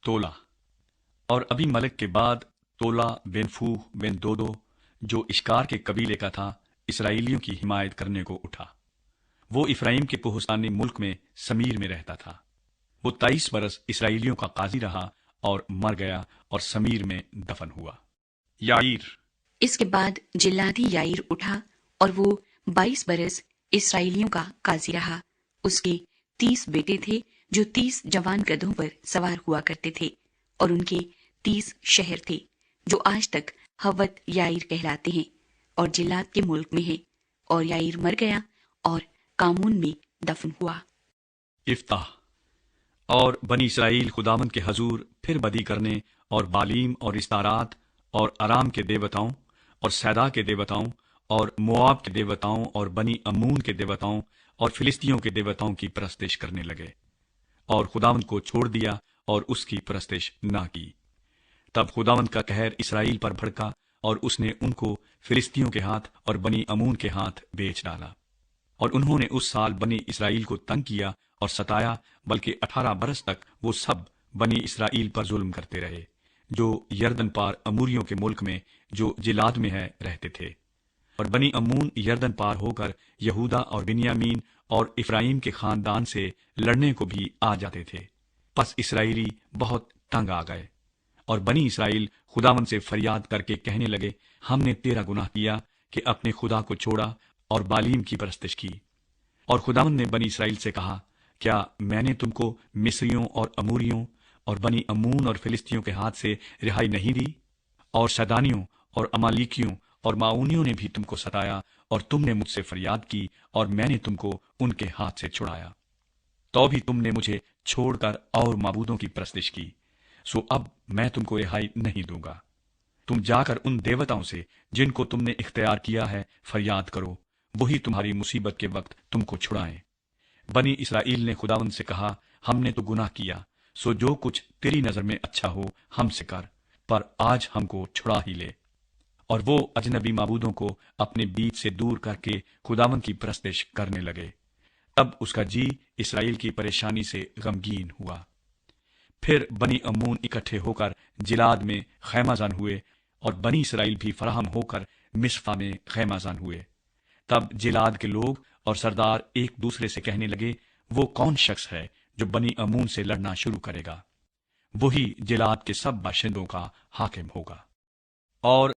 تولا۔ اور ابھی ملک کے بعد تولا بن فوح بن دودو جو اشکار کے قبیلے کا تھا اسرائیلیوں کی حمایت کرنے کو اٹھا۔ وہ افرایم کے کوہستانی ملک میں سمیر میں رہتا تھا۔ وہ 23 برس اسرائیلیوں کا قاضی رہا اور مر گیا اور سمیر میں دفن ہوا۔ یعیر۔ اس کے بعد جلادی یائیر اٹھا اور وہ 22 برس اسرائیلیوں کا قاضی رہا۔ اس کے 30 بیٹے تھے جو 30 جوان گدھوں پر سوار ہوا کرتے تھے، اور ان کے 30 شہر تھے جو آج تک حوت یائیر کہلاتے ہیں اور جلاد کے ملک میں ہیں۔ اور یائیر مر گیا اور کامون میں دفن ہوا۔ افتح۔ اور بنی اسرائیل خداوند کے حضور پھر بدی کرنے اور بالیم اور استارات اور ارام کے دیوتاؤں اور سیدا کے دیوتاؤں اور مواب کے دیوتاؤں اور بنی امون کے دیوتاؤں اور فلسطینیوں کے دیوتاؤں کی پرستش کرنے لگے، اور خداوند کو چھوڑ دیا اور اس کی پرستش نہ کی۔ تب خداوند کا قہر اسرائیل پر بھڑکا اور اس نے ان کو فلسطینیوں کے ہاتھ اور بنی امون کے ہاتھ بیچ ڈالا۔ اور انہوں نے اس سال بنی اسرائیل کو تنگ کیا اور ستایا، بلکہ 18 برس تک وہ سب بنی اسرائیل پر ظلم کرتے رہے جو یردن پار اموریوں کے ملک میں جو جلاد میں ہے رہتے تھے۔ اور بنی امون یردن پار ہو کر یہودا اور بنیامین اور افرایم کے خاندان سے لڑنے کو بھی آ جاتے تھے۔ پس اسرائیلی بہت تنگ آ گئے، اور بنی اسرائیل خداوند سے فریاد کر کے کہنے لگے، ہم نے تیرا گناہ کیا کہ اپنے خدا کو چھوڑا اور بالیم کی پرستش کی۔ اور خداوند نے بنی اسرائیل سے کہا، کیا میں نے تم کو مصریوں اور اموریوں اور بنی امون اور فلسطینیوں کے ہاتھ سے رہائی نہیں دی؟ اور سدانیوں اور امالیکیوں اور معاونیوں نے بھی تم کو ستایا، اور تم نے مجھ سے فریاد کی اور میں نے تم کو ان کے ہاتھ سے چھڑایا۔ تو بھی تم نے مجھے چھوڑ کر اور معبودوں کی پرستش کی، سو اب میں تم کو رہائی نہیں دوں گا۔ تم جا کر ان دیوتاؤں سے جن کو تم نے اختیار کیا ہے فریاد کرو، وہی تمہاری مصیبت کے وقت تم کو چھڑائیں۔ بنی اسرائیل نے خداوند سے کہا، ہم نے تو گناہ کیا، سو جو کچھ تیری نظر میں اچھا ہو ہم سے کر، پر آج ہم کو چھڑا ہی لے۔ اور وہ اجنبی معبودوں کو اپنے بیچ سے دور کر کے خداوند کی پرستش کرنے لگے۔ تب اس کا جی اسرائیل کی پریشانی سے غمگین ہوا۔ پھر بنی امون اکٹھے ہو کر جلاد میں خیمہ زن ہوئے، اور بنی اسرائیل بھی فراہم ہو کر مصفا میں خیمہ زن ہوئے۔ تب جلاد کے لوگ اور سردار ایک دوسرے سے کہنے لگے، وہ کون شخص ہے جو بنی امون سے لڑنا شروع کرے گا؟ وہی جلاد کے سب باشندوں کا حاکم ہوگا۔ اور